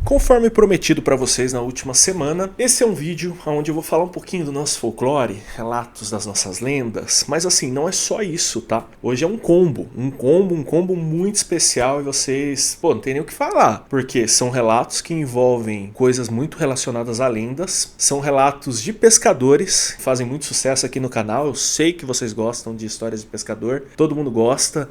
Conforme prometido para vocês na última semana, esse é um vídeo onde eu vou falar um pouquinho do nosso folclore, relatos das nossas lendas, mas assim, não é só isso, tá? Hoje é um combo muito especial e vocês, não tem nem o que falar, porque são relatos que envolvem coisas muito relacionadas a lendas, são relatos de pescadores, que fazem muito sucesso aqui no canal, eu sei que vocês gostam de histórias de pescador, todo mundo gosta,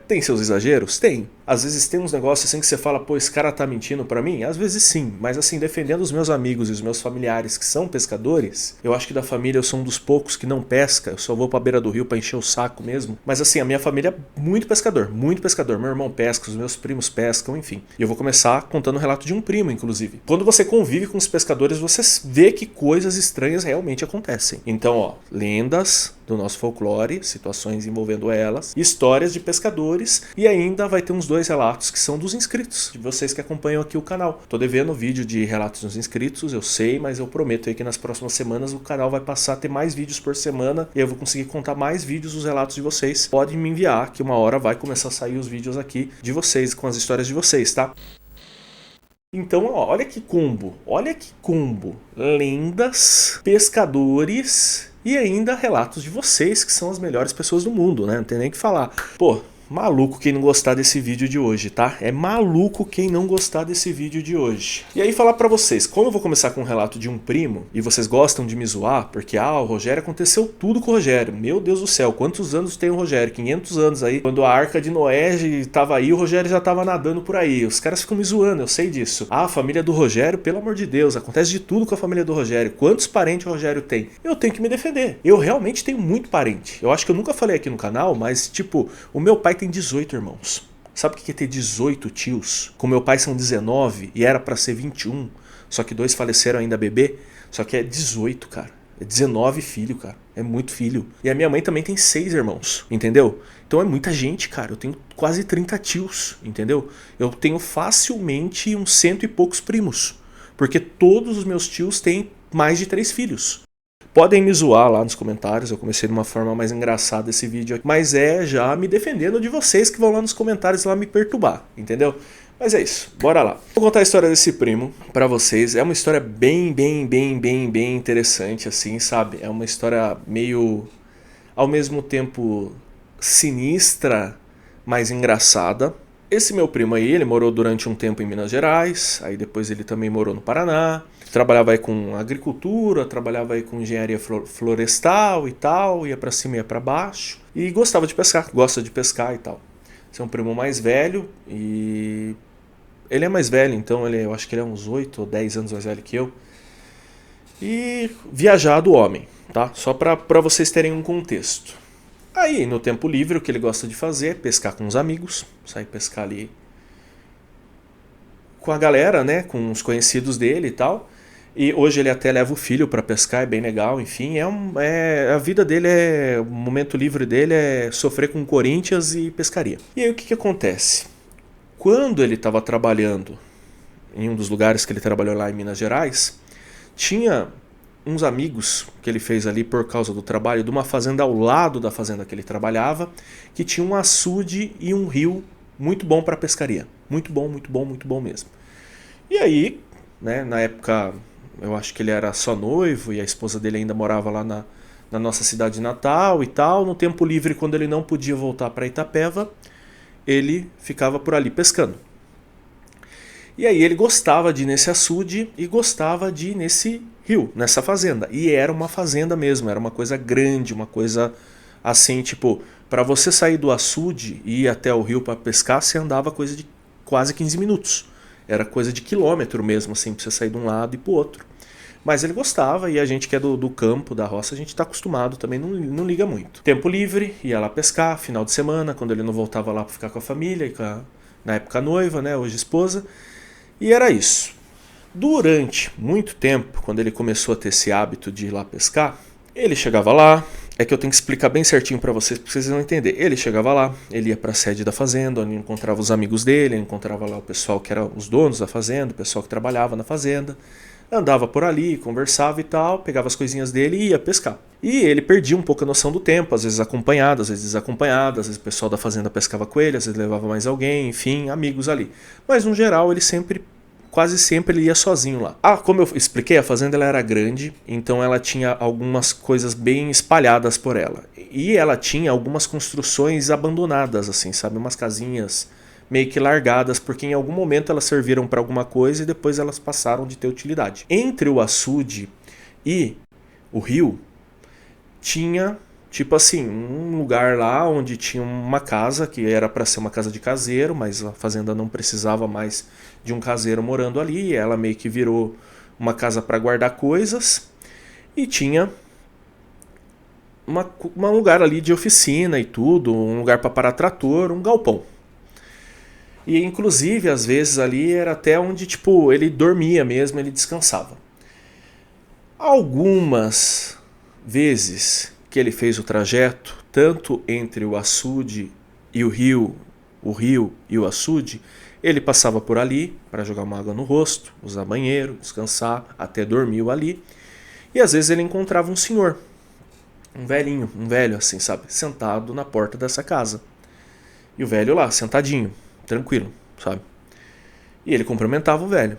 tem seus exageros? Tem. Às vezes tem uns negócios assim que você fala, pô, esse cara tá mentindo pra mim? Às vezes sim, mas assim, defendendo os meus amigos e os meus familiares que são pescadores, eu acho que da família eu sou um dos poucos que não pesca, eu só vou pra beira do rio pra encher o saco mesmo. Mas assim, a minha família é muito pescador, meu irmão pesca, os meus primos pescam, enfim. E eu vou começar contando o relato de um primo, inclusive. Quando você convive com os pescadores, você vê que coisas estranhas realmente acontecem. Então, ó, lendas do nosso folclore, situações envolvendo elas, histórias de pescadores e ainda vai ter uns 2 relatos que são dos inscritos, de vocês que acompanham aqui o canal. Tô devendo vídeo de relatos dos inscritos, eu sei, mas eu prometo aí que nas próximas semanas o canal vai passar a ter mais vídeos por semana e eu vou conseguir contar mais vídeos dos relatos de vocês. Pode me enviar que uma hora vai começar a sair os vídeos aqui de vocês, com as histórias de vocês, tá? Então, ó, olha que combo. Lendas, pescadores e ainda relatos de vocês, que são as melhores pessoas do mundo, né? Não tem nem o que falar. Pô, maluco quem não gostar desse vídeo de hoje, tá? É maluco quem não gostar desse vídeo de hoje. E aí falar pra vocês, como eu vou começar com um relato de um primo, e vocês gostam de me zoar, porque, o Rogério, aconteceu tudo com o Rogério. Meu Deus do céu, quantos anos tem o Rogério? 500 anos aí. Quando a Arca de Noé tava aí, o Rogério já tava nadando por aí. Os caras ficam me zoando, eu sei disso. A família do Rogério, pelo amor de Deus, acontece de tudo com a família do Rogério. Quantos parentes o Rogério tem? Eu tenho que me defender. Eu realmente tenho muito parente. Eu acho que eu nunca falei aqui no canal, mas, tipo, o meu pai tem 18 irmãos. Sabe o que é ter 18 tios? Com meu pai são 19 e era pra ser 21, só que 2 faleceram ainda bebê. Só que é 18, cara. É 19 filho, cara. É muito filho. E a minha mãe também tem 6 irmãos, entendeu? Então é muita gente, cara. Eu tenho quase 30 tios, entendeu? Eu tenho facilmente uns 100 e poucos primos. Porque todos os meus tios têm mais de 3 filhos. Podem me zoar lá nos comentários, eu comecei de uma forma mais engraçada esse vídeo aqui, mas é já me defendendo de vocês que vão lá nos comentários lá me perturbar, entendeu? Mas é isso, bora lá. Vou contar a história desse primo pra vocês, é uma história bem interessante assim, sabe? É uma história meio, ao mesmo tempo, sinistra, mas engraçada. Esse meu primo aí, ele morou durante um tempo em Minas Gerais, aí depois ele também morou no Paraná, trabalhava aí com agricultura, trabalhava aí com engenharia florestal e tal, ia pra cima e ia pra baixo, e gostava de pescar, gosta de pescar e tal. Esse é um primo mais velho, e ele é mais velho, então eu acho que ele é uns 8 ou 10 anos mais velho que eu, e viajado homem, tá? Só pra vocês terem um contexto. Aí, no tempo livre, o que ele gosta de fazer é pescar com os amigos, sair pescar ali com a galera, né, com os conhecidos dele e tal. E hoje ele até leva o filho para pescar, é bem legal, enfim. A vida dele, o momento livre dele é sofrer com Corinthians e pescaria. E aí o que acontece? Quando ele estava trabalhando em um dos lugares que ele trabalhou lá em Minas Gerais, tinha uns amigos que ele fez ali por causa do trabalho de uma fazenda ao lado da fazenda que ele trabalhava, que tinha um açude e um rio muito bom para pescaria. Muito bom mesmo. E aí, né, na época, eu acho que ele era só noivo e a esposa dele ainda morava lá na nossa cidade natal e tal. No tempo livre, quando ele não podia voltar para Itapeva, ele ficava por ali pescando. E aí ele gostava de ir nesse açude e gostava de ir nesse rio, nessa fazenda. E era uma fazenda mesmo, era uma coisa grande, uma coisa assim, tipo, para você sair do açude e ir até o rio para pescar, você andava coisa de quase 15 minutos. Era coisa de quilômetro mesmo, assim, pra você sair de um lado e pro outro. Mas ele gostava e a gente que é do campo, da roça, a gente tá acostumado também, não liga muito. Tempo livre, ia lá pescar, final de semana, quando ele não voltava lá pra ficar com a família, e na época noiva, né, hoje esposa. E era isso. Durante muito tempo, quando ele começou a ter esse hábito de ir lá pescar, ele chegava lá, é que eu tenho que explicar bem certinho para vocês vão entender. Ele chegava lá, ele ia para a sede da fazenda, onde encontrava os amigos dele, encontrava lá o pessoal que era os donos da fazenda, o pessoal que trabalhava na fazenda, andava por ali, conversava e tal, pegava as coisinhas dele e ia pescar. E ele perdia um pouco a noção do tempo, às vezes acompanhado, às vezes desacompanhado, às vezes o pessoal da fazenda pescava com ele, às vezes levava mais alguém, enfim, amigos ali. Mas no geral ele sempre quase sempre ele ia sozinho lá. Ah, como eu expliquei, a fazenda ela era grande, então ela tinha algumas coisas bem espalhadas por ela. E ela tinha algumas construções abandonadas, assim, sabe? Umas casinhas meio que largadas, porque em algum momento elas serviram para alguma coisa e depois elas passaram de ter utilidade. Entre o açude e o rio, tinha, tipo assim, um lugar lá onde tinha uma casa, que era para ser uma casa de caseiro, mas a fazenda não precisava mais de um caseiro morando ali, e ela meio que virou uma casa para guardar coisas, e tinha um lugar ali de oficina e tudo, um lugar para parar trator, um galpão. E inclusive, às vezes ali era até onde tipo ele dormia mesmo, ele descansava. Algumas vezes que ele fez o trajeto, tanto entre o açude e o rio e o açude, ele passava por ali para jogar uma água no rosto, usar banheiro, descansar, até dormiu ali. E às vezes ele encontrava um senhor, um velho assim, sabe, sentado na porta dessa casa. E o velho lá, sentadinho, tranquilo, sabe? E ele cumprimentava o velho.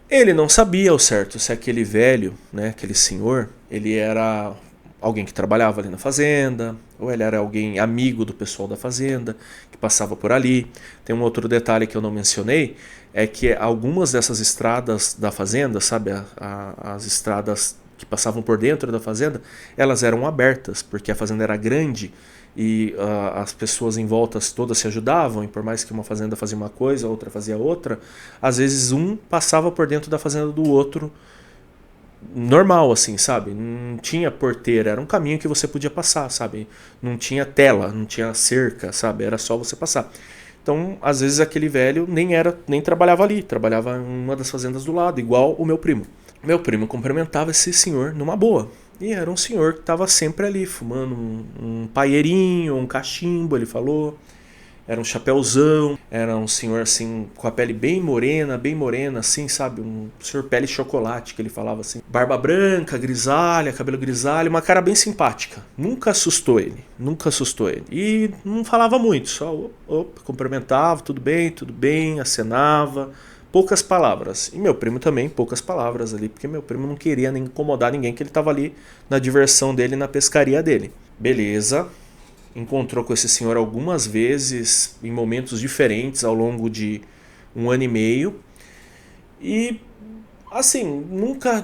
Ele não sabia ao certo se aquele velho, né, aquele senhor, ele era alguém que trabalhava ali na fazenda, ou ele era alguém amigo do pessoal da fazenda, que passava por ali. Tem um outro detalhe que eu não mencionei, é que algumas dessas estradas da fazenda, sabe, as estradas que passavam por dentro da fazenda, elas eram abertas, porque a fazenda era grande e as pessoas em volta todas se ajudavam, e por mais que uma fazenda fazia uma coisa, a outra fazia outra, às vezes um passava por dentro da fazenda do outro, normal assim, sabe? Não tinha porteira, era um caminho que você podia passar, sabe? Não tinha tela, não tinha cerca, sabe? Era só você passar. Então, às vezes aquele velho nem trabalhava ali, trabalhava em uma das fazendas do lado, igual o meu primo. Meu primo cumprimentava esse senhor numa boa. E era um senhor que estava sempre ali, fumando um paeirinho, um cachimbo, ele falou. Era um chapeuzão, era um senhor assim, com a pele bem morena, assim, sabe? Um senhor pele chocolate, que ele falava assim. Barba branca, grisalha, cabelo grisalho, uma cara bem simpática. Nunca assustou ele. E não falava muito, só cumprimentava, tudo bem, acenava. Poucas palavras. E meu primo também, poucas palavras ali, porque meu primo não queria nem incomodar ninguém, que ele estava ali na diversão dele, na pescaria dele. Beleza. Encontrou com esse senhor algumas vezes, em momentos diferentes, ao longo de 1 ano e meio. E, assim, nunca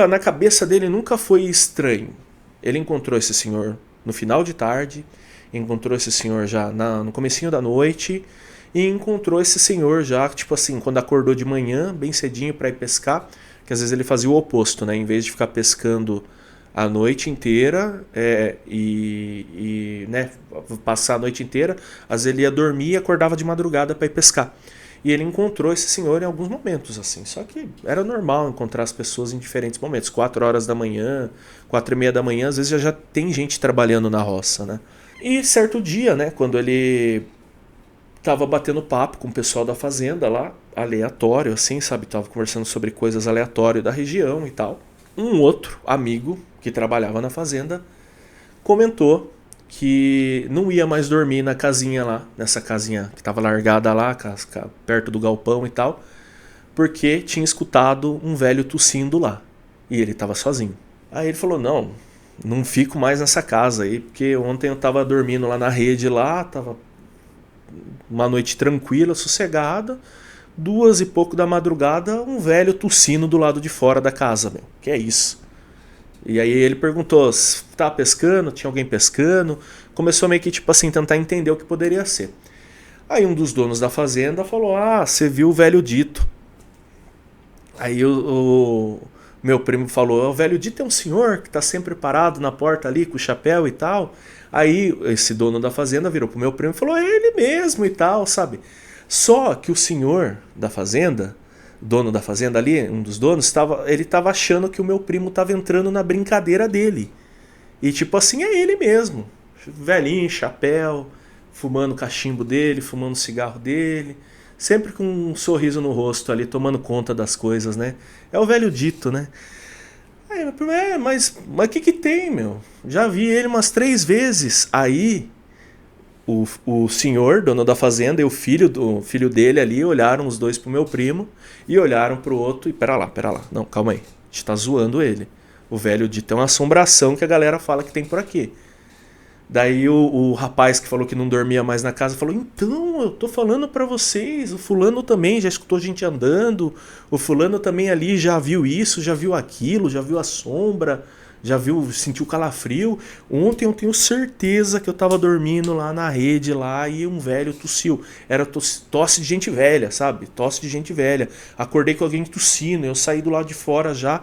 na cabeça dele nunca foi estranho. Ele encontrou esse senhor no final de tarde, encontrou esse senhor já no comecinho da noite, e encontrou esse senhor já, tipo assim, quando acordou de manhã, bem cedinho para ir pescar, que às vezes ele fazia o oposto, né? Em vez de ficar pescando a noite inteira né, passar a noite inteira, às vezes ele ia dormir e acordava de madrugada para ir pescar. E ele encontrou esse senhor em alguns momentos, assim. Só que era normal encontrar as pessoas em diferentes momentos. 4 horas da manhã, 4:30 da manhã, às vezes já tem gente trabalhando na roça, né? E certo dia, né, quando ele tava batendo papo com o pessoal da fazenda lá, aleatório, assim, sabe? Tava conversando sobre coisas aleatórias da região e tal. Um outro amigo que trabalhava na fazenda comentou que não ia mais dormir na casinha lá, nessa casinha que estava largada lá, perto do galpão e tal, porque tinha escutado um velho tossindo lá, e ele estava sozinho. Aí ele falou, não fico mais nessa casa aí, porque ontem eu estava dormindo lá na rede lá, tava uma noite tranquila, sossegada, 2 e pouco da madrugada, um velho tossindo do lado de fora da casa, meu. Que é isso? E aí ele perguntou se tava pescando, tinha alguém pescando. Começou meio que tipo assim, tentar entender o que poderia ser. Aí um dos donos da fazenda falou, você viu o velho Dito. Aí o meu primo falou, o velho Dito é um senhor que tá sempre parado na porta ali com o chapéu e tal. Aí esse dono da fazenda virou pro meu primo e falou, é ele mesmo e tal, sabe? Só que o senhor da fazenda, dono da fazenda ali, um dos donos, ele tava achando que o meu primo tava entrando na brincadeira dele. E tipo assim, é ele mesmo. Velhinho, chapéu, fumando o cachimbo dele, fumando o cigarro dele. Sempre com um sorriso no rosto ali, tomando conta das coisas, né? É o velho Dito, né? Aí meu primo, mas o que tem, meu? Já vi ele umas 3 vezes. Aí O senhor, dono da fazenda, e o filho dele ali olharam os dois pro meu primo e olharam pro outro e pera lá, não, calma aí, a gente tá zoando ele. O velho dito é uma assombração que a galera fala que tem por aqui. Daí o rapaz que falou que não dormia mais na casa falou: então, eu tô falando pra vocês, o fulano também já escutou gente andando, o fulano também ali já viu isso, já viu aquilo, já viu a sombra, já viu, sentiu calafrio. Ontem eu tenho certeza que eu tava dormindo lá na rede lá e um velho tossiu. Era tosse de gente velha, sabe? Tosse de gente velha. Acordei com alguém tossindo, eu saí do lado de fora já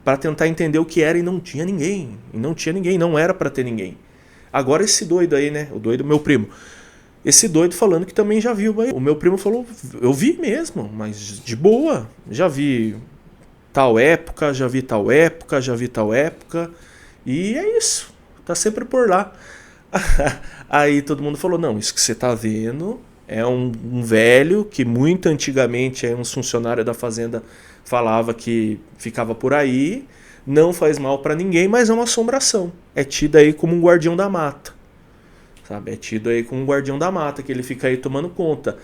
pra tentar entender o que era e não tinha ninguém. E não tinha ninguém, não era pra ter ninguém. Agora esse doido aí, né? O doido meu primo. Esse doido falando que também já viu. O meu primo falou: eu vi mesmo, mas de boa. Já vi tal época, já vi tal época, já vi tal época. E é isso. Tá sempre por lá. Aí todo mundo falou: não, isso que você tá vendo é um velho que muito antigamente um funcionário da fazenda falava que ficava por aí. Não faz mal pra ninguém, mas é uma assombração. É tido aí como um guardião da mata. Sabe? É tido aí como um guardião da mata, que ele fica aí tomando conta.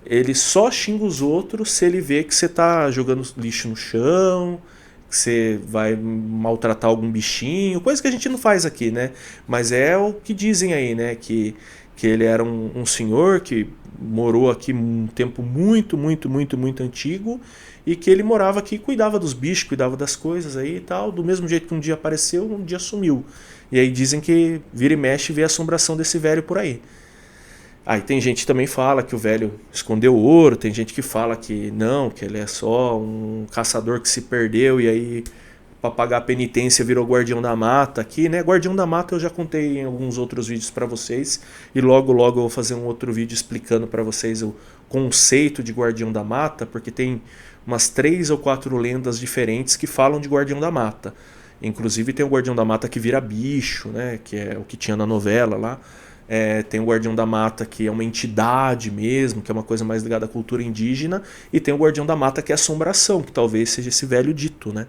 Ele só xinga os outros se ele vê que você tá jogando lixo no chão, que você vai maltratar algum bichinho, coisa que a gente não faz aqui, né? Mas é o que dizem aí, né? Que ele era um senhor que morou aqui um tempo muito, muito, muito, muito antigo e que ele morava aqui e cuidava dos bichos, cuidava das coisas aí e tal. Do mesmo jeito que um dia apareceu, um dia sumiu. E aí dizem que vira e mexe e vê a assombração desse velho por aí. Aí tem gente que também fala que o velho escondeu ouro, tem gente que fala que não, que ele é só um caçador que se perdeu e aí para pagar a penitência virou guardião da mata aqui, né? Guardião da mata eu já contei em alguns outros vídeos para vocês e logo eu vou fazer um outro vídeo explicando para vocês o conceito de guardião da mata, porque tem umas 3 ou 4 lendas diferentes que falam de guardião da mata. Inclusive tem o guardião da mata que vira bicho, né? Que é o que tinha na novela lá. Tem o Guardião da Mata, que é uma entidade mesmo, que é uma coisa mais ligada à cultura indígena, e tem o Guardião da Mata, que é assombração, que talvez seja esse velho dito, né?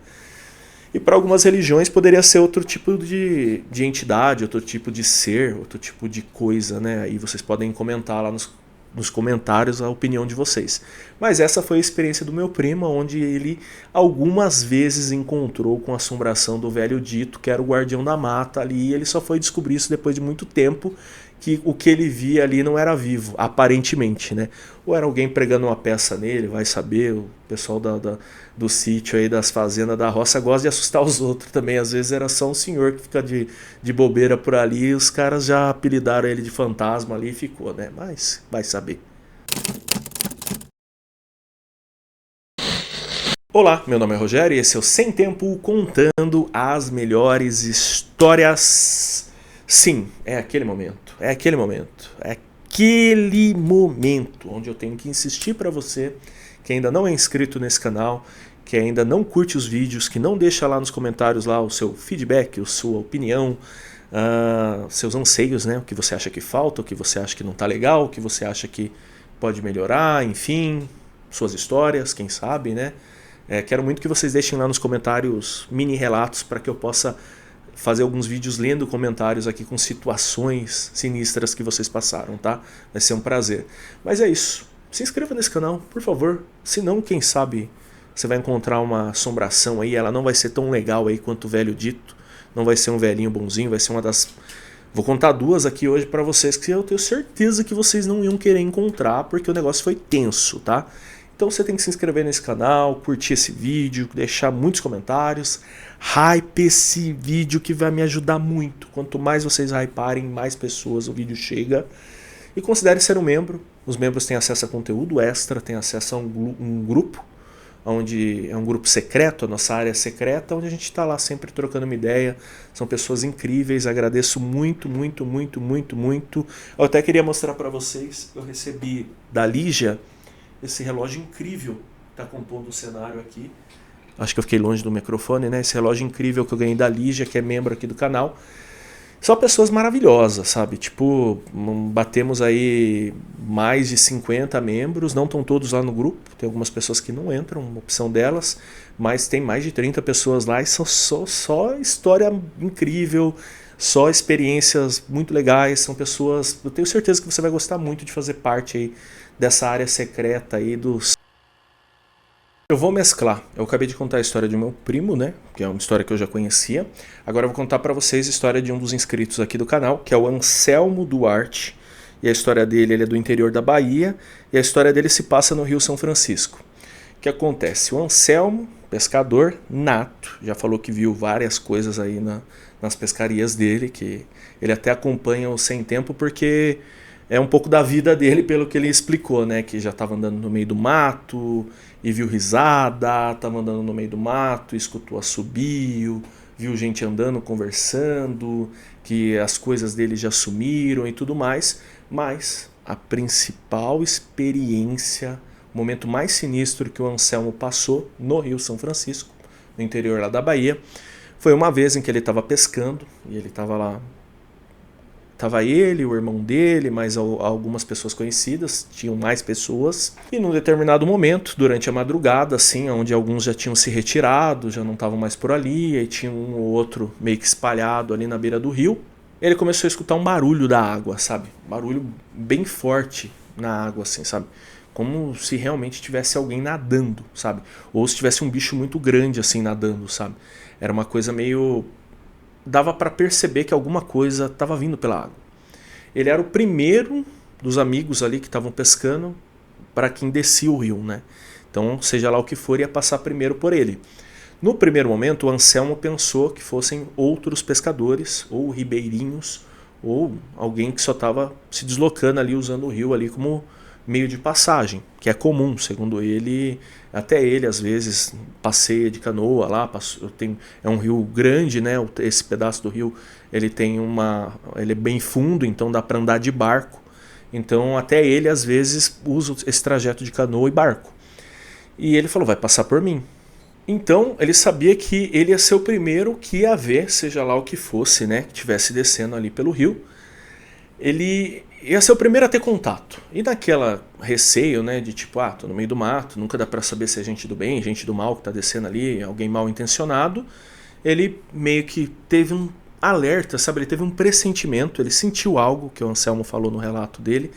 E para algumas religiões poderia ser outro tipo de entidade, outro tipo de ser, outro tipo de coisa, né? Aí vocês podem comentar lá nos comentários a opinião de vocês. Mas essa foi a experiência do meu primo, onde ele algumas vezes encontrou com a assombração do velho dito, que era o Guardião da Mata ali, e ele só foi descobrir isso depois de muito tempo, que o que ele via ali não era vivo, aparentemente, né? Ou era alguém pregando uma peça nele, vai saber, o pessoal do sítio aí, das fazendas da roça, gosta de assustar os outros também, às vezes era só um senhor que fica de bobeira por ali, e os caras já apelidaram ele de fantasma ali e ficou, né? Mas vai saber. Olá, meu nome é Rogério e esse é o Sem Tempo contando as melhores histórias. Sim, é aquele momento, é aquele momento, é aquele momento onde eu tenho que insistir para você que ainda não é inscrito nesse canal, que ainda não curte os vídeos, que não deixa lá nos comentários lá o seu feedback, a sua opinião, seus anseios, né? O que você acha que falta, o que você acha que não tá legal, o que você acha que pode melhorar, enfim, suas histórias, quem sabe, né? Quero muito que vocês deixem lá nos comentários mini relatos para que eu possa fazer alguns vídeos lendo comentários aqui com situações sinistras que vocês passaram, tá? Vai ser um prazer. Mas é isso. Se inscreva nesse canal, por favor. Senão, quem sabe, você vai encontrar uma assombração aí. Ela não vai ser tão legal aí quanto o velho dito. Não vai ser um velhinho bonzinho, vai ser uma das... Vou contar 2 aqui hoje pra vocês que eu tenho certeza que vocês não iam querer encontrar, porque o negócio foi tenso, tá? Então você tem que se inscrever nesse canal, curtir esse vídeo, deixar muitos comentários. Hype esse vídeo que vai me ajudar muito. Quanto mais vocês hyparem, mais pessoas o vídeo chega. E considere ser um membro. Os membros têm acesso a conteúdo extra, têm acesso a um grupo, onde é um grupo secreto, a nossa área secreta, onde a gente está lá sempre trocando uma ideia. São pessoas incríveis, agradeço muito, muito, muito, muito, muito. Eu até queria mostrar para vocês, eu recebi da Lígia esse relógio incrível que está compondo o cenário aqui. Acho que eu fiquei longe do microfone, né? Esse relógio incrível que eu ganhei da Lígia, que é membro aqui do canal. São pessoas maravilhosas, sabe? Tipo, batemos aí mais de 50 membros, não estão todos lá no grupo, tem algumas pessoas que não entram, uma opção delas, mas tem mais de 30 pessoas lá e são só história incrível, Só experiências muito legais, são pessoas... Eu tenho certeza que você vai gostar muito de fazer parte aí dessa área secreta aí dos... Eu vou mesclar. Eu acabei de contar a história de meu primo, né? Que é uma história que eu já conhecia. Agora eu vou contar pra vocês a história de um dos inscritos aqui do canal, que é o Anselmo Duarte. E a história dele, ele é do interior da Bahia. E a história dele se passa no Rio São Francisco. O que acontece? O Anselmo, pescador nato, já falou que viu várias coisas aí nas pescarias dele, que ele até acompanha o Sem Tempo porque é um pouco da vida dele, pelo que ele explicou, né? Que já estava andando no meio do mato e viu risada, estava andando no meio do mato, escutou assobio, viu gente andando, conversando, que as coisas dele já sumiram e tudo mais. Mas a principal experiência, o momento mais sinistro que o Anselmo passou no Rio São Francisco, no interior lá da Bahia, foi uma vez em que ele estava pescando e ele estava lá. Tava ele, o irmão dele, mais algumas pessoas conhecidas, tinham mais pessoas. E num determinado momento, durante a madrugada, assim, onde alguns já tinham se retirado, já não estavam mais por ali, e tinha um ou outro meio que espalhado ali na beira do rio, ele começou a escutar um barulho da água, sabe? Um barulho bem forte na água, assim, sabe? Como se realmente tivesse alguém nadando, sabe? Ou se tivesse um bicho muito grande, assim, nadando, sabe? Era uma coisa meio... Dava para perceber que alguma coisa estava vindo pela água. Ele era o primeiro dos amigos ali que estavam pescando para quem descia o rio, né? Então, seja lá o que for, ia passar primeiro por ele. No primeiro momento, o Anselmo pensou que fossem outros pescadores, ou ribeirinhos, ou alguém que só estava se deslocando ali, usando o rio ali como meio de passagem, que é comum, segundo ele. Até ele às vezes passeia de canoa lá, é um rio grande, né? Esse pedaço do rio ele é bem fundo, então dá para andar de barco. Então até ele às vezes usa esse trajeto de canoa e barco. E ele falou, vai passar por mim. Então ele sabia que ele ia ser o primeiro que ia ver, seja lá o que fosse, né? Que estivesse descendo ali pelo rio. Ele ia ser o primeiro a ter contato. E naquela receio, né, de tipo, tô no meio do mato, nunca dá pra saber se é gente do bem, gente do mal que tá descendo ali, alguém mal intencionado, ele meio que teve um alerta, sabe? Ele teve um pressentimento, ele sentiu algo, que o Anselmo falou no relato dele,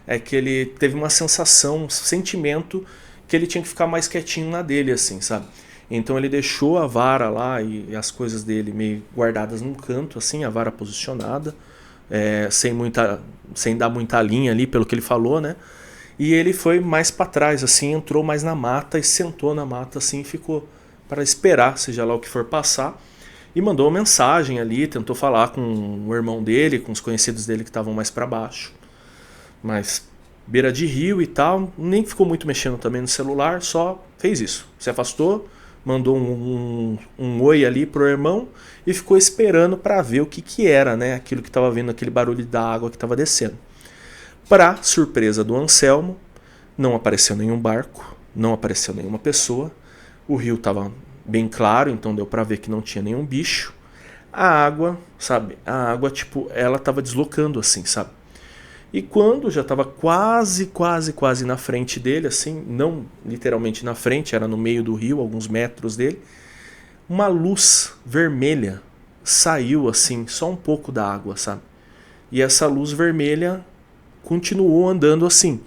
é que ele teve uma sensação, um sentimento que ele tinha que ficar mais quietinho na dele, assim, sabe? Então ele deixou a vara lá e as coisas dele meio guardadas num canto, assim, a vara posicionada, sem dar muita linha ali, pelo que ele falou, né? E ele foi mais para trás, assim, entrou mais na mata e sentou na mata, assim, e ficou para esperar, seja lá o que for passar. E mandou uma mensagem ali, tentou falar com o irmão dele, com os conhecidos dele que estavam mais para baixo. Mas beira de rio e tal, nem ficou muito mexendo também no celular, só fez isso. Se afastou, mandou um oi ali pro irmão e ficou esperando para ver o que era, né? Aquilo que estava vendo, aquele barulho da água que estava descendo. Para surpresa do Anselmo, não apareceu nenhum barco, não apareceu nenhuma pessoa. O rio estava bem claro, então deu para ver que não tinha nenhum bicho. A água, sabe? A água, tipo, ela estava deslocando assim, sabe? E quando já estava quase na frente dele, assim, não literalmente na frente, era no meio do rio, alguns metros dele, uma luz vermelha saiu assim, só um pouco da água, sabe? E essa luz vermelha continuou andando assim.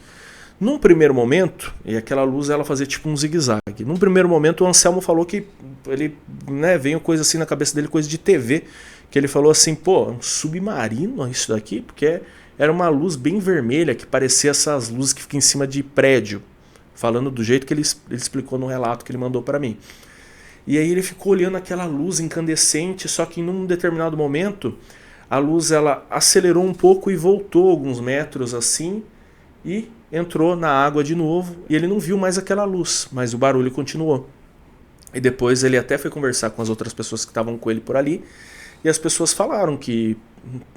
Num primeiro momento, e aquela luz ela fazia tipo um zigue-zague. Num primeiro momento o Anselmo falou que ele, né, veio coisa assim na cabeça dele, coisa de TV, que ele falou assim, pô, um submarino isso daqui? Porque era uma luz bem vermelha, que parecia essas luzes que ficam em cima de prédio, falando do jeito que ele explicou no relato que ele mandou para mim. E aí ele ficou olhando aquela luz incandescente, só que em um determinado momento a luz ela acelerou um pouco e voltou alguns metros assim e entrou na água de novo, e ele não viu mais aquela luz, mas o barulho continuou. E depois ele até foi conversar com as outras pessoas que estavam com ele por ali, e as pessoas falaram que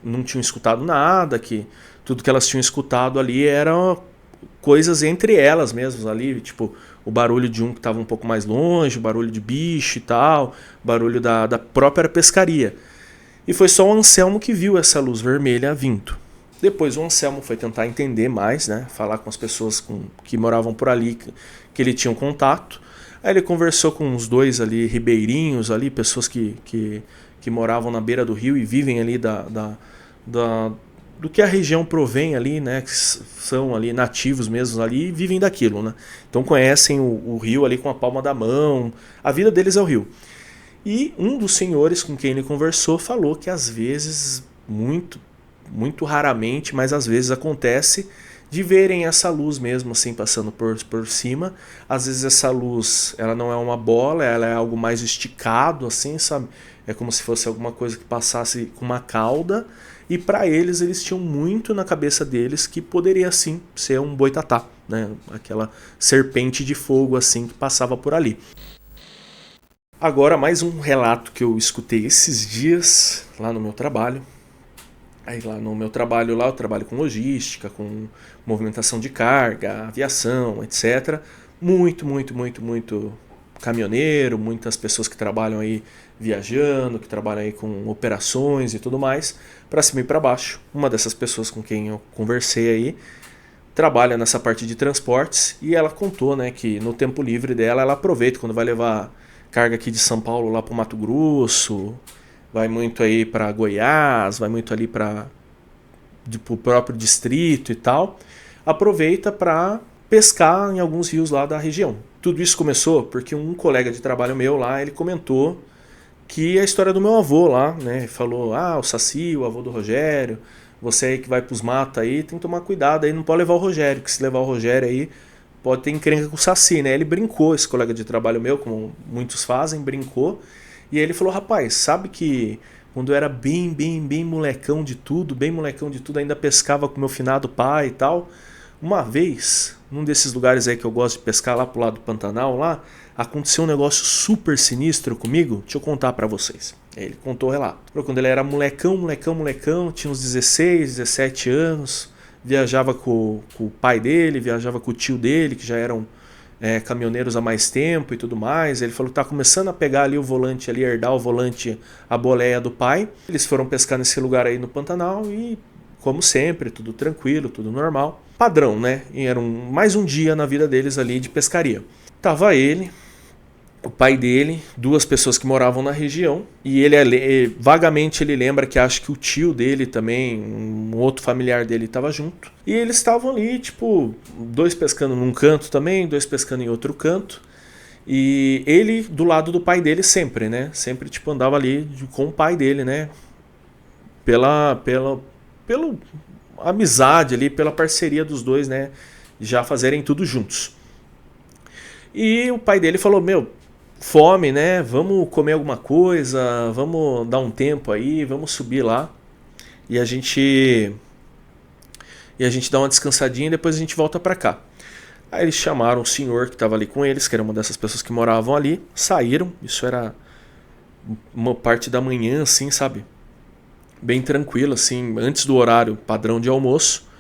não tinham escutado nada, que tudo que elas tinham escutado ali eram coisas entre elas mesmas ali, tipo o barulho de um que estava um pouco mais longe, o barulho de bicho e tal, barulho da própria pescaria. E foi só o Anselmo que viu essa luz vermelha vindo. Depois o Anselmo foi tentar entender mais, né, falar com as pessoas que moravam por ali, que ele tinha um contato. Aí ele conversou com uns dois ali, ribeirinhos ali, pessoas que que moravam na beira do rio e vivem ali do que a região provém ali, né, que são ali nativos mesmo ali e vivem daquilo, né? Então conhecem o rio ali com a palma da mão, a vida deles é o rio. E um dos senhores com quem ele conversou falou que às vezes, muito raramente, mas às vezes acontece de verem essa luz mesmo assim passando por cima. Às vezes essa luz, ela não é uma bola, ela é algo mais esticado assim, sabe? É como se fosse alguma coisa que passasse com uma cauda. E para eles tinham muito na cabeça deles que poderia sim ser um boitatá, né? Aquela serpente de fogo assim que passava por ali. Agora mais um relato que eu escutei esses dias lá no meu trabalho. Aí lá no meu trabalho lá eu trabalho com logística, com movimentação de carga, aviação, etc. Muito caminhoneiro, muitas pessoas que trabalham aí viajando, que trabalham aí com operações e tudo mais, para cima e para baixo. Uma dessas pessoas com quem eu conversei aí trabalha nessa parte de transportes e ela contou, né, que no tempo livre dela ela aproveita quando vai levar carga aqui de São Paulo lá para o Mato Grosso, vai muito aí para Goiás, vai muito ali para o próprio distrito e tal, aproveita para pescar em alguns rios lá da região. Tudo isso começou porque um colega de trabalho meu lá, ele comentou que a história do meu avô lá, né, falou, o Saci, o avô do Rogério, você aí que vai pros matos aí, tem que tomar cuidado aí, não pode levar o Rogério, que se levar o Rogério aí, pode ter encrenca com o Saci, né? Ele brincou, esse colega de trabalho meu, como muitos fazem, brincou, e aí ele falou, rapaz, sabe que quando eu era bem molecão de tudo, ainda pescava com meu finado pai e tal, uma vez, num desses lugares aí que eu gosto de pescar lá pro lado do Pantanal, lá, aconteceu um negócio super sinistro comigo, deixa eu contar pra vocês. Aí ele contou o relato. Quando ele era molecão, tinha uns 16, 17 anos, viajava com o pai dele, viajava com o tio dele, que já eram caminhoneiros há mais tempo e tudo mais. Ele falou que tá começando a pegar ali o volante, ali, herdar o volante, a boleia do pai. Eles foram pescar nesse lugar aí no Pantanal e, como sempre, tudo tranquilo, tudo normal. Padrão, né? E era mais um dia na vida deles ali de pescaria. Tava ele, o pai dele, duas pessoas que moravam na região, e ele vagamente ele lembra que acho que o tio dele também, um outro familiar dele estava junto. E eles estavam ali, tipo, dois pescando num canto também, dois pescando em outro canto. E ele do lado do pai dele sempre, né? Sempre tipo andava ali com o pai dele, né? Pela amizade ali, pela parceria dos dois, né? Já fazerem tudo juntos. E o pai dele falou, fome, né? Vamos comer alguma coisa, vamos dar um tempo aí, vamos subir lá. E a gente dá uma descansadinha e depois a gente volta pra cá. Aí eles chamaram o senhor que estava ali com eles, que era uma dessas pessoas que moravam ali, saíram, isso era uma parte da manhã, assim, sabe? Bem tranquilo, assim, antes do horário padrão de almoço.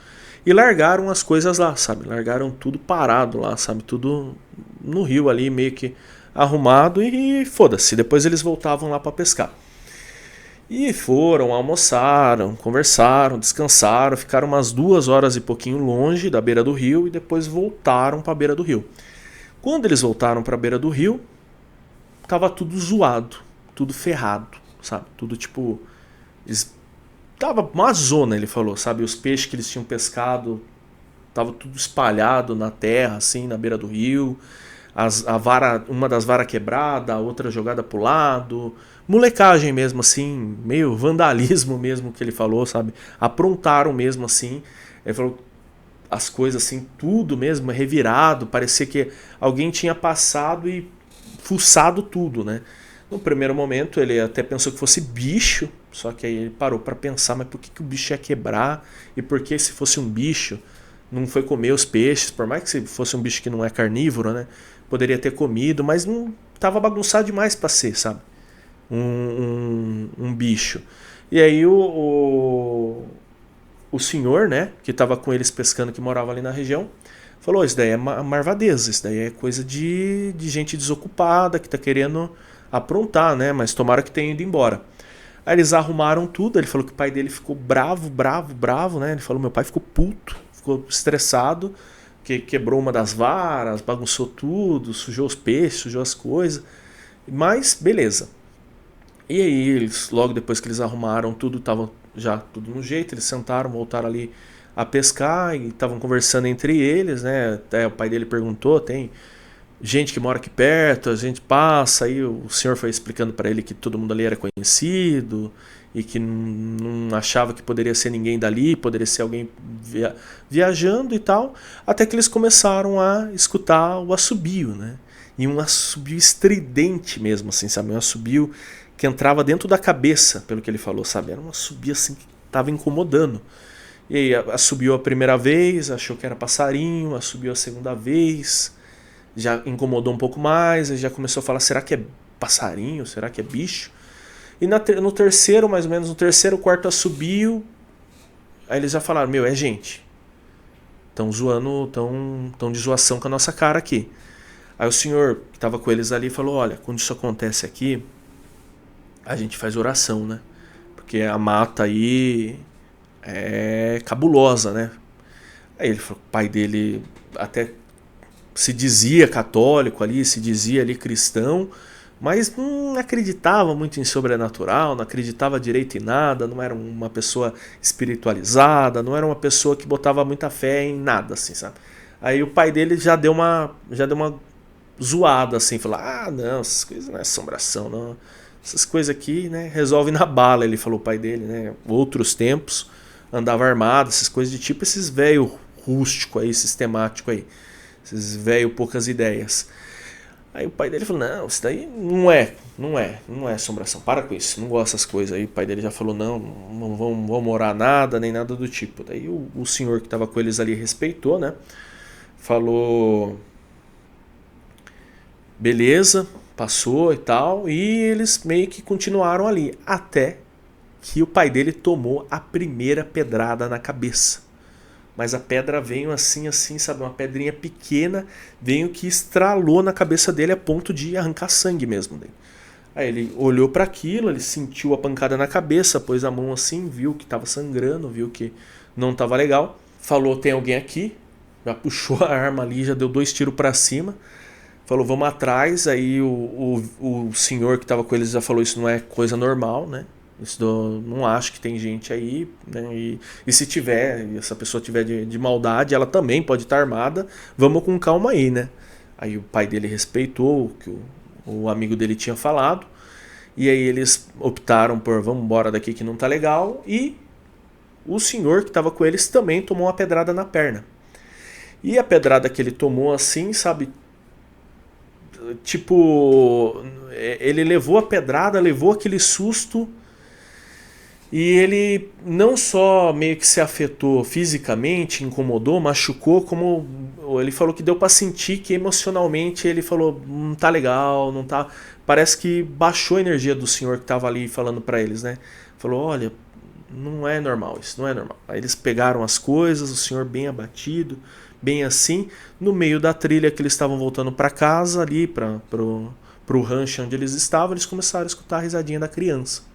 E largaram as coisas lá, sabe? Largaram tudo parado lá, sabe? Tudo no rio ali, meio que arrumado e foda-se. Depois eles voltavam lá para pescar. E foram, almoçaram, conversaram, descansaram, ficaram umas 2 horas e pouquinho longe da beira do rio e depois voltaram para a beira do rio. Quando eles voltaram para a beira do rio, tava tudo zoado, tudo ferrado, sabe? Tudo tipo... Tava uma zona, ele falou, sabe? Os peixes que eles tinham pescado tava tudo espalhado na terra, assim, na beira do rio. Uma das varas quebrada, a outra jogada pro lado. Molecagem mesmo, assim, meio vandalismo mesmo que ele falou, sabe? Aprontaram mesmo, assim. Ele falou as coisas assim, tudo mesmo, revirado. Parecia que alguém tinha passado e fuçado tudo, né? No primeiro momento ele até pensou que fosse bicho, só que aí ele parou para pensar, mas por que o bicho ia quebrar? E por que se fosse um bicho não foi comer os peixes? Por mais que se fosse um bicho que não é carnívoro, né? Poderia ter comido, mas não tava bagunçado demais para ser, sabe? Um bicho. E aí o senhor, né, que estava com eles pescando, que morava ali na região, falou, isso daí é marvadeza, isso daí é coisa de gente desocupada, que tá querendo aprontar, né, mas tomara que tenha ido embora. Aí eles arrumaram tudo, ele falou que o pai dele ficou bravo, né, ele falou, meu pai ficou puto, ficou estressado, que quebrou uma das varas, bagunçou tudo, sujou os peixes, sujou as coisas, mas beleza. E aí, eles, logo depois que eles arrumaram tudo, estava já tudo no jeito, eles sentaram, voltaram ali a pescar e estavam conversando entre eles, né? Até o pai dele perguntou, tem gente que mora aqui perto, a gente passa, aí o senhor foi explicando para ele que todo mundo ali era conhecido e que não achava que poderia ser ninguém dali, poderia ser alguém viajando e tal, até que eles começaram a escutar o assobio, né? E um assobio estridente mesmo, assim, sabe? Um assobio que entrava dentro da cabeça, pelo que ele falou, sabe? Era um assobio assim que estava incomodando. E aí assobiou a primeira vez, achou que era passarinho, assobiou a segunda vez, já incomodou um pouco mais, aí já começou a falar, será que é passarinho? Será que é bicho? E no terceiro, mais ou menos, no terceiro, quarto assobio, aí eles já falaram, meu, é gente. Estão zoando, tão de zoação com a nossa cara aqui. Aí o senhor que estava com eles ali falou, olha, quando isso acontece aqui, a gente faz oração, né? Porque a mata aí é cabulosa, né? Aí ele falou, o pai dele até se dizia católico ali, se dizia ali cristão, mas não acreditava muito em sobrenatural, não acreditava direito em nada, não era uma pessoa espiritualizada, não era uma pessoa que botava muita fé em nada, assim, sabe? Aí o pai dele já deu uma zoada, assim, falou, ah, não, essas coisas não é assombração, não. Essas coisas aqui, né, resolve na bala, ele falou, o pai dele, né? Outros tempos, andava armado, essas coisas de tipo, esses velho rústico aí, sistemático aí. Esses velho poucas ideias. Aí o pai dele falou, não, isso daí não é assombração, para com isso, não gosto dessas coisas. Aí o pai dele já falou, não vão morar nada, nem nada do tipo. Daí o senhor que estava com eles ali respeitou, né? Falou, beleza, passou e tal, e eles meio que continuaram ali, até que o pai dele tomou a primeira pedrada na cabeça. Mas a pedra veio assim, sabe, uma pedrinha pequena, veio que estralou na cabeça dele a ponto de arrancar sangue mesmo dele. Aí ele olhou para aquilo, ele sentiu a pancada na cabeça, pôs a mão assim, viu que estava sangrando, viu que não estava legal, falou, tem alguém aqui, já puxou a arma ali, já deu 2 tiros para cima, falou, vamos atrás. Aí o senhor que estava com eles já falou, isso não é coisa normal, né? Não acho que tem gente aí, né? E se tiver, e essa pessoa tiver de maldade, ela também pode estar armada, vamos com calma aí, né? Aí o pai dele respeitou o que o amigo dele tinha falado, e aí eles optaram por vamos embora daqui que não tá legal, e o senhor que estava com eles também tomou uma pedrada na perna. E a pedrada que ele tomou assim, sabe, tipo, ele levou a pedrada, levou aquele susto. E ele não só meio que se afetou fisicamente, incomodou, machucou, como ele falou que deu para sentir que emocionalmente ele falou, não tá legal, não tá... Parece que baixou a energia do senhor que estava ali falando para eles, né? Falou, olha, não é normal isso, não é normal. Aí eles pegaram as coisas, o senhor bem abatido, bem assim, no meio da trilha que eles estavam voltando para casa, ali pro rancho onde eles estavam, eles começaram a escutar a risadinha da criança.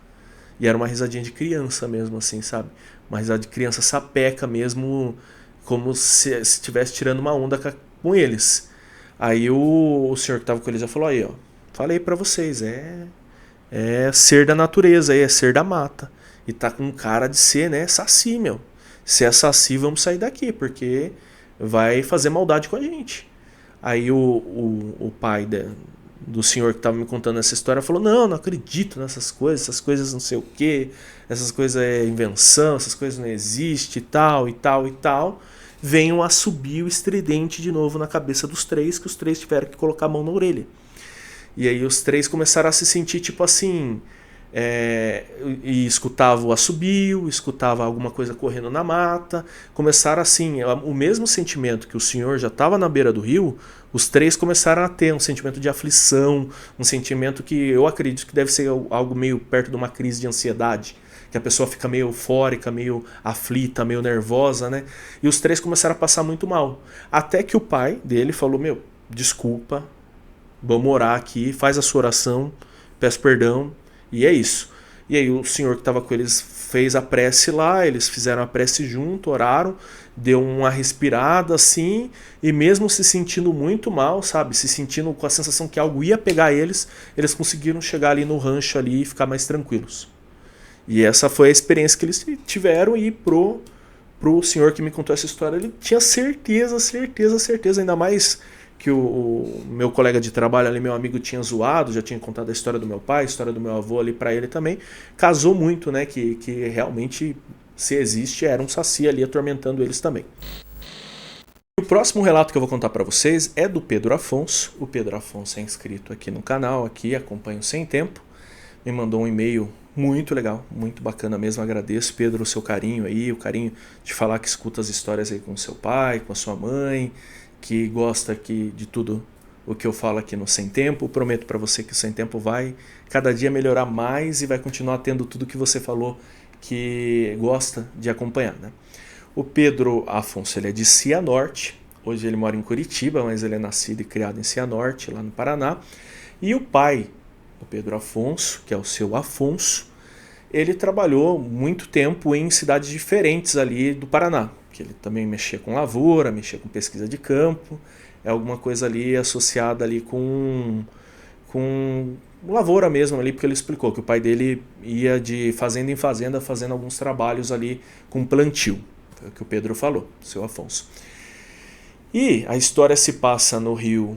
E era uma risadinha de criança mesmo, assim, sabe? Uma risada de criança sapeca mesmo, como se estivesse tirando uma onda com eles. Aí o senhor que estava com eles já falou, aí, ó, falei pra vocês, é ser da natureza, é ser da mata. E tá com cara de ser, né, saci, meu. Se é saci, vamos sair daqui, porque vai fazer maldade com a gente. Aí o pai do senhor que estava me contando essa história falou, não acredito nessas coisas não sei o que, essas coisas é invenção, essas coisas não existem, e tal, e tal, e tal. Vem um assobio estridente de novo na cabeça dos três, que os três tiveram que colocar a mão na orelha. E aí os três começaram a se sentir tipo assim, e escutava o assobio, escutava alguma coisa correndo na mata, começaram assim, o mesmo sentimento que o senhor já estava na beira do rio, os três começaram a ter um sentimento de aflição, um sentimento que eu acredito que deve ser algo meio perto de uma crise de ansiedade, que a pessoa fica meio eufórica, meio aflita, meio nervosa, né? E os três começaram a passar muito mal, até que o pai dele falou, meu, desculpa, vamos orar aqui, faz a sua oração, peço perdão, e é isso. E aí o senhor que estava com eles fez a prece lá, eles fizeram a prece junto, oraram, deu uma respirada assim, e mesmo se sentindo muito mal, sabe, se sentindo com a sensação que algo ia pegar eles, eles conseguiram chegar ali no rancho ali e ficar mais tranquilos. E essa foi a experiência que eles tiveram, e pro senhor que me contou essa história, ele tinha certeza, ainda mais que o meu colega de trabalho ali, meu amigo, tinha zoado, já tinha contado a história do meu pai, a história do meu avô ali pra ele também, casou muito, né, que realmente, se existe, era um saci ali atormentando eles também. O próximo relato que eu vou contar pra vocês é do Pedro Afonso. O Pedro Afonso é inscrito aqui no canal, aqui acompanha o Sem Tempo, me mandou um e-mail muito legal, muito bacana mesmo. Agradeço, Pedro, o seu carinho aí, o carinho de falar que escuta as histórias aí com o seu pai, com a sua mãe, que gosta aqui de tudo o que eu falo aqui no Sem Tempo. Prometo para você que o Sem Tempo vai cada dia melhorar mais e vai continuar tendo tudo que você falou que gosta de acompanhar, né? O Pedro Afonso, ele é de Cianorte. Hoje ele mora em Curitiba, mas ele é nascido e criado em Cianorte, lá no Paraná. E o pai do Pedro Afonso, que é o seu Afonso, ele trabalhou muito tempo em cidades diferentes ali do Paraná, que ele também mexia com lavoura, mexia com pesquisa de campo, é alguma coisa ali associada ali com lavoura mesmo ali, porque ele explicou que o pai dele ia de fazenda em fazenda fazendo alguns trabalhos ali com plantio. Foi o que o Pedro falou, seu Afonso. E a história se passa no rio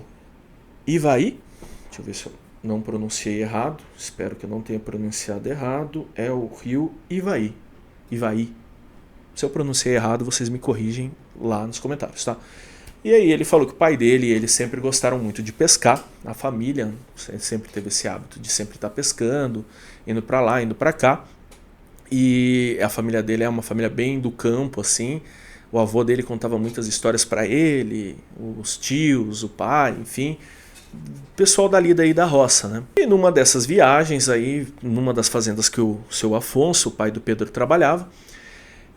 Ivaí. Deixa eu ver se eu não pronunciei errado. Espero que eu não tenha pronunciado errado. É o rio Ivaí. Ivaí. Se eu pronunciei errado, vocês me corrigem lá nos comentários, tá? E aí ele falou que o pai dele e ele sempre gostaram muito de pescar. A família sempre teve esse hábito de sempre estar pescando, indo para lá, indo para cá. E a família dele é uma família bem do campo, assim. O avô dele contava muitas histórias para ele, os tios, o pai, enfim, pessoal dali daí da roça, né? E numa dessas viagens aí, numa das fazendas que o seu Afonso, o pai do Pedro, trabalhava,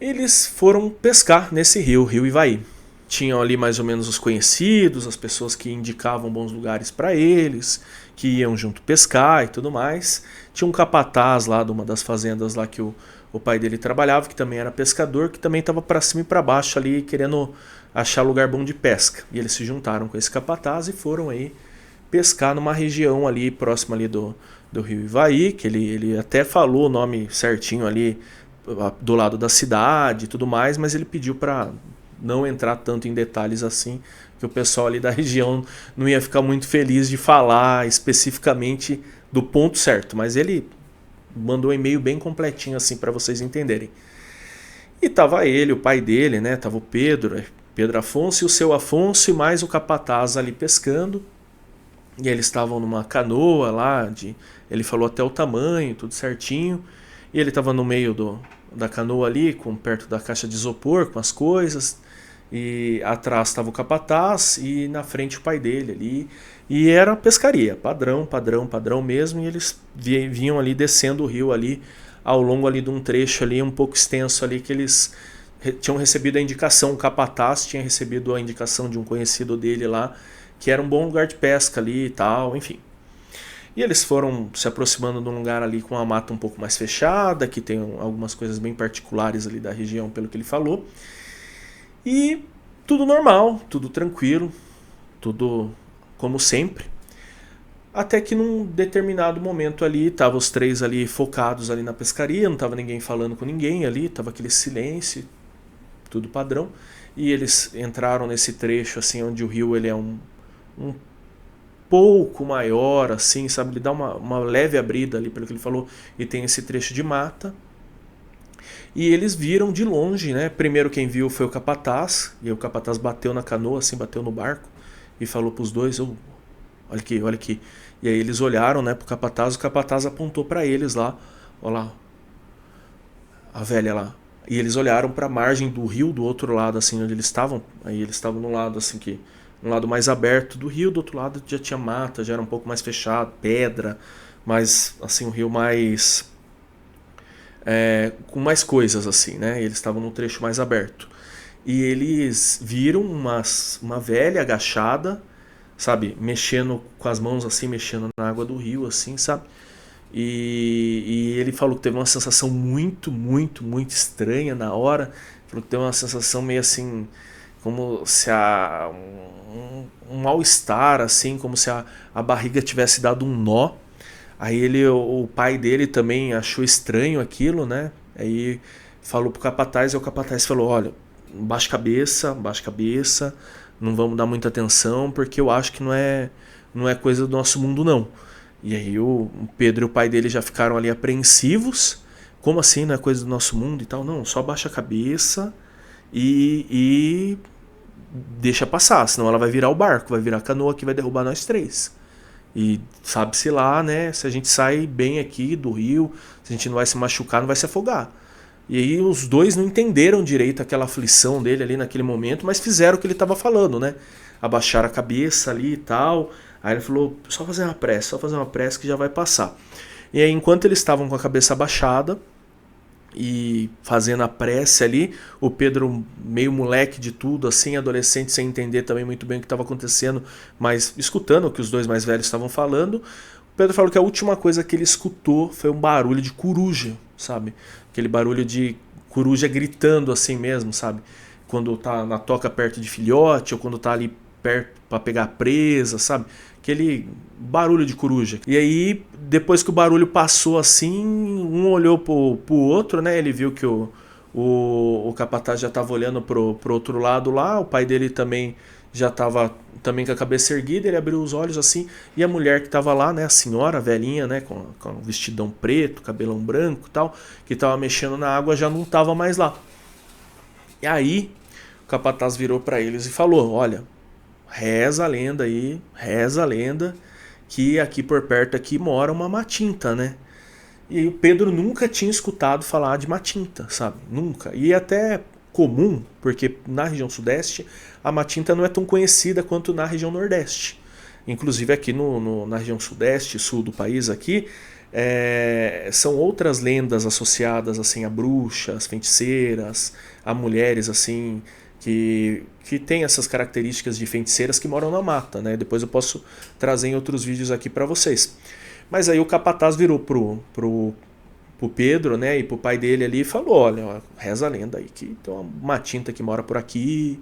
eles foram pescar nesse rio, Rio Ivaí. Tinham ali mais ou menos os conhecidos, as pessoas que indicavam bons lugares para eles, que iam junto pescar e tudo mais. Tinha um capataz lá de uma das fazendas lá que o pai dele trabalhava, que também era pescador, que também estava para cima e para baixo ali querendo achar lugar bom de pesca. E eles se juntaram com esse capataz e foram aí pescar numa região ali próxima ali do rio Ivaí, que ele até falou o nome certinho ali do lado da cidade e tudo mais, mas ele pediu para não entrar tanto em detalhes assim, que o pessoal ali da região não ia ficar muito feliz de falar especificamente do ponto certo, mas ele mandou um e-mail bem completinho assim para vocês entenderem. E tava ele, o pai dele, né? Tava o Pedro Afonso e o seu Afonso e mais o capataz ali pescando. E eles estavam numa canoa lá, ele falou até o tamanho, tudo certinho. E ele estava no meio da canoa ali, perto da caixa de isopor, com as coisas. E atrás estava o capataz e na frente o pai dele ali. E era pescaria, padrão mesmo. E eles vinham ali descendo o rio ali, ao longo ali de um trecho ali um pouco extenso ali, que eles tinham recebido a indicação, o capataz tinha recebido a indicação de um conhecido dele lá, que era um bom lugar de pesca ali e tal, enfim. E eles foram se aproximando de um lugar ali com uma mata um pouco mais fechada, que tem algumas coisas bem particulares ali da região, pelo que ele falou. E tudo normal, tudo tranquilo, tudo como sempre. Até que num determinado momento ali, estavam os três ali focados ali na pescaria, não estava ninguém falando com ninguém ali, estava aquele silêncio, tudo padrão. E eles entraram nesse trecho assim, onde o rio ele é um pouco maior, assim, sabe? Ele dá uma leve abrida ali, pelo que ele falou, e tem esse trecho de mata. E eles viram de longe, né? Primeiro quem viu foi o capataz, e o capataz bateu na canoa, assim, bateu no barco, e falou pros dois, olha aqui, olha aqui. E aí eles olharam, né, pro capataz, o capataz apontou para eles lá, olha lá, a velha lá. E eles olharam para a margem do rio, do outro lado, assim, onde eles estavam. Aí eles estavam no lado, assim, um lado mais aberto do rio, do outro lado já tinha mata, já era um pouco mais fechado, pedra, mas, assim, um rio mais... com mais coisas, assim, né? Eles estavam num trecho mais aberto. E eles viram uma velha agachada, sabe? Mexendo com as mãos, assim, mexendo na água do rio, assim, sabe? E ele falou que teve uma sensação muito, muito, muito estranha na hora. Falou que teve uma sensação meio assim, como se um mal-estar, assim, como se a barriga tivesse dado um nó. Aí o pai dele também achou estranho aquilo, né? Aí falou pro capataz, e o capataz falou: olha, baixa a cabeça, não vamos dar muita atenção, porque eu acho que não é coisa do nosso mundo, não. E aí o Pedro e o pai dele já ficaram ali apreensivos. Como assim, não é coisa do nosso mundo e tal? Não, só baixa a cabeça e deixa passar, senão ela vai virar o barco, vai virar a canoa que vai derrubar nós três. E sabe-se lá, né, se a gente sai bem aqui do rio, se a gente não vai se machucar, não vai se afogar. E aí os dois não entenderam direito aquela aflição dele ali naquele momento, mas fizeram o que ele estava falando, né? Abaixaram a cabeça ali e tal. Aí ele falou, só fazer uma prece que já vai passar. E aí enquanto eles estavam com a cabeça abaixada e fazendo a prece ali, o Pedro meio moleque de tudo, assim, adolescente sem entender também muito bem o que estava acontecendo, mas escutando o que os dois mais velhos estavam falando, o Pedro falou que a última coisa que ele escutou foi um barulho de coruja, sabe? Aquele barulho de coruja gritando assim mesmo, sabe? Quando tá na toca perto de filhote ou quando tá ali perto para pegar presa, sabe? Aquele barulho de coruja. E aí, depois que o barulho passou assim, um olhou pro outro, né? Ele viu que o capataz já estava olhando pro outro lado lá, o pai dele também já estava também com a cabeça erguida, ele abriu os olhos assim, e a mulher que estava lá, né, a senhora, a velhinha, né, com um vestidão preto, cabelão branco e tal, que estava mexendo na água, já não estava mais lá. E aí, o capataz virou para eles e falou, olha, reza a lenda aí, reza a lenda, que aqui por perto aqui mora uma matinta, né? E o Pedro nunca tinha escutado falar de matinta, sabe? Nunca. E até comum, porque na região sudeste a matinta não é tão conhecida quanto na região nordeste. Inclusive aqui na região sudeste, sul do país aqui, são outras lendas associadas assim a bruxas, feiticeiras, a mulheres assim que tem essas características de feiticeiras que moram na mata, né? Depois eu posso trazer em outros vídeos aqui para vocês. Mas aí o capataz virou pro Pedro, né, e pro pai dele ali e falou, olha, reza a lenda aí que tem uma matinta que mora por aqui,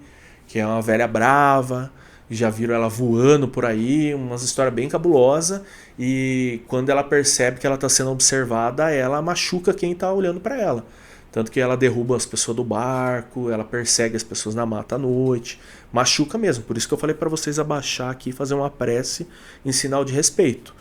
que é uma velha brava, já viram ela voando por aí, umas histórias bem cabulosas, e quando ela percebe que ela está sendo observada, ela machuca quem está olhando para ela. Tanto que ela derruba as pessoas do barco, ela persegue as pessoas na mata à noite, machuca mesmo. Por isso que eu falei para vocês abaixar aqui e fazer uma prece em sinal de respeito.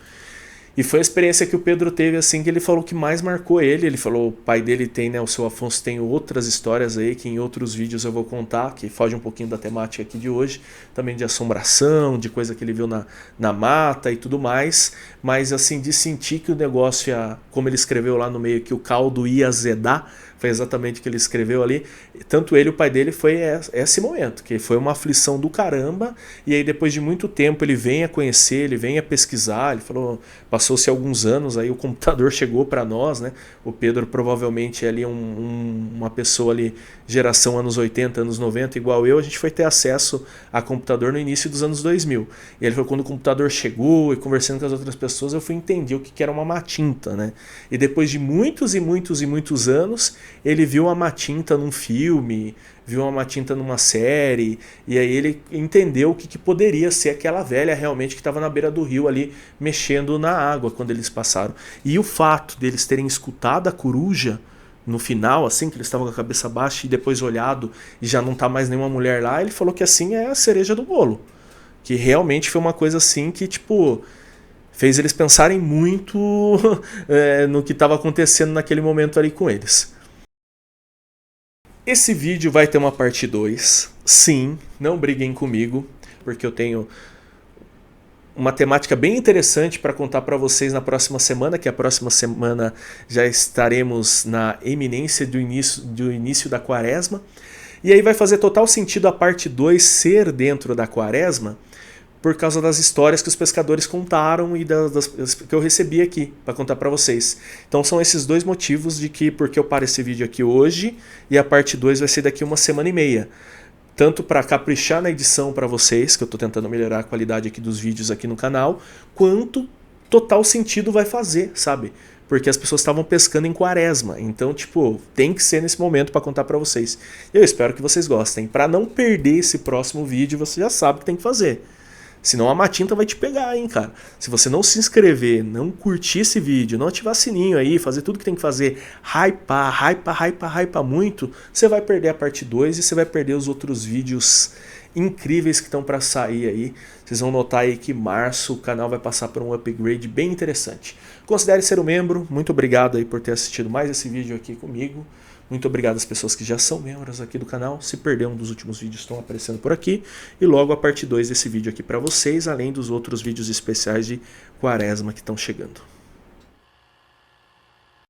E foi a experiência que o Pedro teve assim que ele falou que mais marcou ele. Ele falou, o pai dele tem, né, o seu Afonso tem outras histórias aí que em outros vídeos eu vou contar, que foge um pouquinho da temática aqui de hoje, também de assombração, de coisa que ele viu na mata e tudo mais, mas assim, de sentir que o negócio ia, como ele escreveu lá no meio, que o caldo ia azedar, foi exatamente o que ele escreveu ali. Tanto ele e o pai dele foi esse momento, que foi uma aflição do caramba, e aí depois de muito tempo ele vem a conhecer, ele vem a pesquisar, ele falou, passou-se alguns anos, aí o computador chegou para nós, né? O Pedro provavelmente é ali uma pessoa ali, geração anos 80, anos 90, igual eu, a gente foi ter acesso a computador no início dos anos 2000. E ele falou, quando o computador chegou e conversando com as outras pessoas, eu fui entender o que era uma matinta, né? E depois de muitos e muitos e muitos anos, ele viu a matinta num filme, viu uma matinta numa série, e aí ele entendeu o que poderia ser aquela velha realmente que estava na beira do rio ali, mexendo na água quando eles passaram. E o fato deles terem escutado a coruja no final, assim, que eles estavam com a cabeça baixa e depois olhado e já não tá mais nenhuma mulher lá, ele falou que assim é a cereja do bolo. Que realmente foi uma coisa assim que, tipo, fez eles pensarem muito no que estava acontecendo naquele momento ali com eles. Esse vídeo vai ter uma parte 2. Sim, não briguem comigo, porque eu tenho uma temática bem interessante para contar para vocês na próxima semana, que a próxima semana já estaremos na eminência do início da quaresma. E aí vai fazer total sentido a parte 2 ser dentro da quaresma, por causa das histórias que os pescadores contaram e das que eu recebi aqui para contar para vocês. Então são esses dois motivos de que porque eu paro esse vídeo aqui hoje e a parte 2 vai ser daqui 1,5 semanas. Tanto para caprichar na edição para vocês, que eu estou tentando melhorar a qualidade aqui dos vídeos aqui no canal, quanto total sentido vai fazer, sabe? Porque as pessoas estavam pescando em quaresma. Então, tipo, tem que ser nesse momento para contar para vocês. Eu espero que vocês gostem. Para não perder esse próximo vídeo, você já sabe o que tem que fazer. Senão a matinta vai te pegar, hein, cara. Se você não se inscrever, não curtir esse vídeo, não ativar sininho aí, fazer tudo que tem que fazer, hypar muito, você vai perder a parte 2 e você vai perder os outros vídeos incríveis que estão para sair aí. Vocês vão notar aí que março o canal vai passar por um upgrade bem interessante. Considere ser um membro. Muito obrigado aí por ter assistido mais esse vídeo aqui comigo. Muito obrigado às pessoas que já são membros aqui do canal. Se perder um dos últimos vídeos, estão aparecendo por aqui. E logo a parte 2 desse vídeo aqui para vocês, além dos outros vídeos especiais de quaresma que estão chegando.